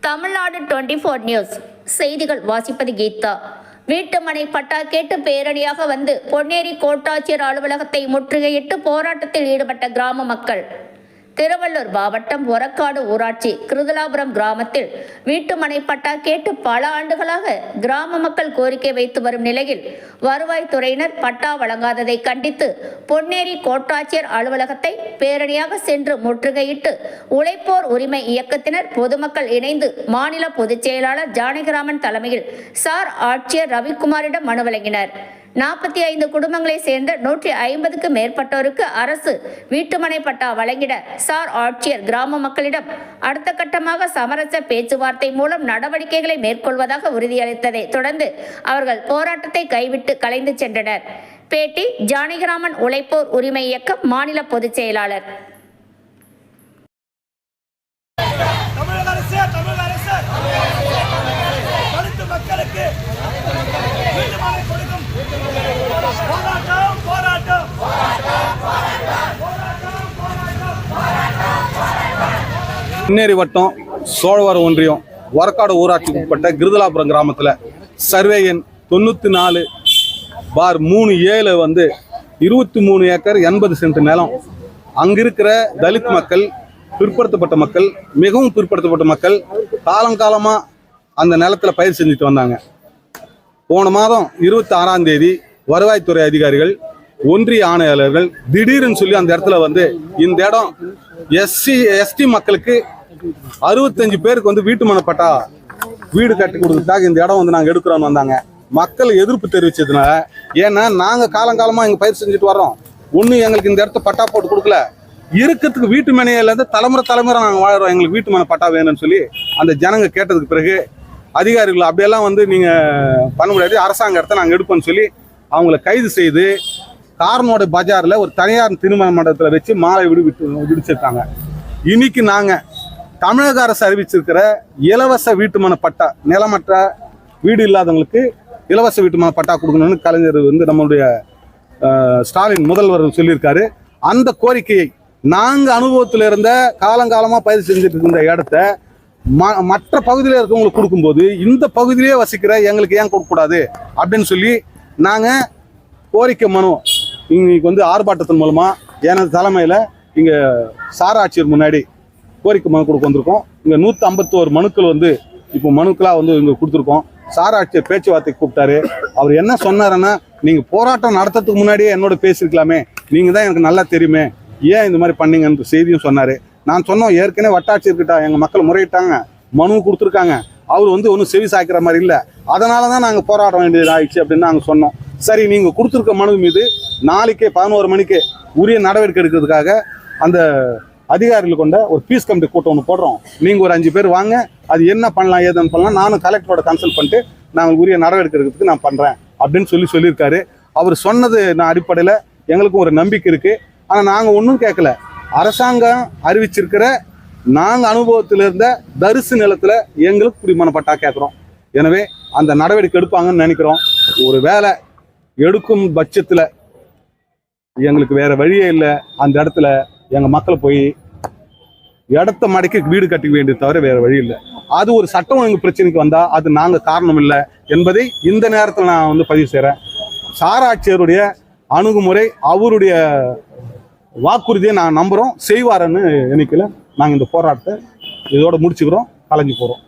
Tamil Nadu 24 news செய்திகள் வாசிப்பது கீதா. வீட்டுமனை பட்டா கேட்டு பேரணியாக வந்து பொன்னேரி கோட்டாட்சியர் அலுவலகத்தை முற்றுகையிட்டு போராட்டத்தில் ஈடுபட்ட கிராம மக்கள். திருவள்ளூர் மாவட்டம் ஒரக்காடு ஊராட்சி கிருதலாபுரம் கிராமத்தில் வீட்டுமனை பட்டா கேட்டு பல ஆண்டுகளாக கிராம மக்கள் கோரிக்கை வைத்து வரும் நிலையில் வருவாய்த்துறையினர் பட்டா வழங்காததை கண்டித்து பொன்னேரி கோட்டாட்சியர் அலுவலகத்தை பேரணியாக சென்று முற்றுகையிட்டு உழைப்போர் உரிமை இயக்கத்தினர் பொதுமக்கள் இணைந்து மாநில பொதுச் செயலாளர் ஜானகிராமன் தலைமையில் சார் ஆட்சியர் ரவிக்குமாரிடம் மனு வழங்கினர். 45 குடும்பங்களை சேர்ந்த 150க்கு மேற்பட்டோருக்கு அரசு வீட்டுமனை பட்டா வழங்கிட சார் ஆட்சியர் கிராம மக்களிடம் அடுத்த கட்டமாக சமரச பேச்சுவார்த்தை மூலம் நடவடிக்கைகளை மேற்கொள்வதாக உறுதியளித்ததை தொடர்ந்து அவர்கள் போராட்டத்தை கைவிட்டு கலைந்து சென்றனர். பேட்டி ஜானகிராமன் உழைப்போர் உரிமை இயக்கம் மாநில பொதுச் செயலாளர். பொன்னேரி வட்டம் சோழவரம் ஒன்றியம் ஒரக்காடு ஊராட்சிக்கு உட்பட்ட கிருதலாபுரம் கிராமத்தில் சர்வே எண் 94/3/7 வந்து 23 ஏக்கர் 80 சென்ட் நிலம். அங்கிருக்கிற தலித் மக்கள், பிற்படுத்தப்பட்ட மக்கள், மிகவும் பிற்படுத்தப்பட்ட மக்கள் காலங்காலமாக அந்த நிலத்தில் பயிர் செஞ்சுட்டு வந்தாங்க. போன மாதம் 26ஆம் தேதி வருவாய்த்துறை அதிகாரிகள், ஒன்றிய ஆணையாளர்கள் திடீர்னு சொல்லி அந்த இடத்துல வந்து இந்த இடம் எஸ்டி மக்களுக்கு 65 பேருக்கு வந்து வீட்டுமனை பட்டா வீடு கட்டி கொடுத்துட்டாங்க, இந்த இடம் வந்து நாங்கள் எடுக்கிறோன்னு வந்தாங்க. மக்கள் எதிர்ப்பு தெரிவிச்சதுனால, ஏன்னா நாங்கள் காலங்காலமாக இங்கே பயிர் செஞ்சுட்டு வர்றோம், ஒன்றும் எங்களுக்கு இந்த இடத்த பட்டா போட்டு கொடுக்கல, இருக்கிறதுக்கு வீட்டு மனையிலேருந்து தலைமுறை நாங்கள் வாழ்கிறோம், எங்களுக்கு வீட்டுமனை பட்டா வேணும்னு சொல்லி அந்த ஜனங்க கேட்டதுக்கு பிறகு அதிகாரிகள் அப்படியெல்லாம் வந்து நீங்கள் பண்ண முடியாது, அரசாங்க இடத்த நாங்கள் எடுப்போம்னு சொல்லி அவங்கள கைது செய்து காரனோட பஜாரில் ஒரு தனியார் திருமண மண்டபத்தில் வச்சு மாலை விடிச்சிருக்காங்க. இன்னைக்கு நாங்கள் தமிழக அரசு அறிவிச்சிருக்கிற இலவச வீட்டுமனை பட்டா, நிலமற்ற வீடு இல்லாதவங்களுக்கு இலவச வீட்டுமனை பட்டா கொடுக்கணும்னு கலைஞர் வந்து நம்மளுடைய ஸ்டாலின் முதல்வர் சொல்லியிருக்காரு. அந்த கோரிக்கையை நாங்கள் அனுபவத்தில் இருந்த காலங்காலமாக பயிர் செஞ்சுட்டு இருந்த இடத்த மற்ற பகுதியில் இருக்கவங்களுக்கு கொடுக்கும்போது இந்த பகுதியிலே வசிக்கிற எங்களுக்கு ஏன் கொடுக்கக்கூடாது அப்படின்னு சொல்லி நாங்கள் கோரிக்கை மனு இன்னைக்கு வந்து ஆர்ப்பாட்டத்தின் மூலமாக எனது தலைமையில் இங்கே சார் ஆட்சியர் முன்னாடி கோரிக்கை மனு கொடுக்க வந்திருக்கோம். இங்கே 151 மனுக்கள் வந்து இப்போ மனுக்களாக வந்து இங்கே கொடுத்துருக்கோம். சார் ஆட்சியர் பேச்சுவார்த்தைக்கு கூப்பிட்டாரு. அவர் என்ன சொன்னாருன்னா, நீங்கள் போராட்டம் நடத்துறதுக்கு முன்னாடியே என்னோட பேசியிருக்கலாமே, நீங்கள் தான் எனக்கு நல்லா தெரியுமே, ஏன் இந்த மாதிரி பண்ணீங்கன்ற செய்தியும் சொன்னார். நான் சொன்னோம், ஏற்கனவே வட்டாட்சியர்கிட்ட எங்கள் மக்கள் முறையிட்டாங்க, மனு கொடுத்துருக்காங்க, அவர் வந்து ஒன்றும் செவி சாய்க்கிற மாதிரி இல்லை, அதனால தான் நாங்கள் போராட வேண்டியது ஆயிடுச்சு அப்படின்னு நாங்கள் சொன்னோம். சரி, நீங்கள் கொடுத்துருக்க மனு மீது நாளைக்கே 11 மணிக்கு உரிய நடவடிக்கை எடுக்கிறதுக்காக அந்த அதிகாரிகள் கொண்ட ஒரு பீஸ் கமிட்டி கூட்டம் ஒன்று போடுறோம், நீங்கள் ஒரு 5 பேர் வாங்க, அது என்ன பண்ணலாம் ஏதுன்னு பண்ணலாம், நானும் கலெக்டரோட கன்சல்ட் பண்ணிட்டு நாங்கள் உரிய நடவடிக்கை எடுக்கிறதுக்கு நான் பண்ணுறேன் அப்படின்னு சொல்லியிருக்காரு. அவர் சொன்னது நான் அடிப்படையில் எங்களுக்கும் ஒரு நம்பிக்கை இருக்குது. ஆனால் நாங்கள் ஒன்றும் கேட்கல, அரசாங்கம் அறிவிச்சிருக்கிற நாங்கள் அனுபவத்தில் இருந்த தரிசு நிலத்தில் எங்களுக்கு குடிமனை பட்டா கேட்குறோம். எனவே அந்த நடவடிக்கை எடுப்பாங்கன்னு நினைக்கிறோம். ஒரு வேலை எடுக்கும் பட்சத்தில் எங்களுக்கு வேற வழியே இல்லை, அந்த இடத்துல எங்கள் மக்களை போய் இடத்த மடக்கி வீடு கட்டிக்க வேண்டியது தவிர வேற வழி இல்லை. அது ஒரு சட்டம் ஒழுங்கு பிரச்சனைக்கு வந்தால் அது நாங்கள் காரணம் இல்லை என்பதை இந்த நேரத்தில் நான் வந்து பதிவு செய்கிறேன். சார் ஆட்சியருடைய அணுகுமுறை, அவருடைய வாக்குறுதியை நாங்கள் நம்புகிறோம், செய்வாருன்னு எண்ணிக்கையில் நாங்கள் இந்த போராட்டத்தை இதோட முடிச்சுக்கிறோம், கலைஞ்சு போகிறோம்.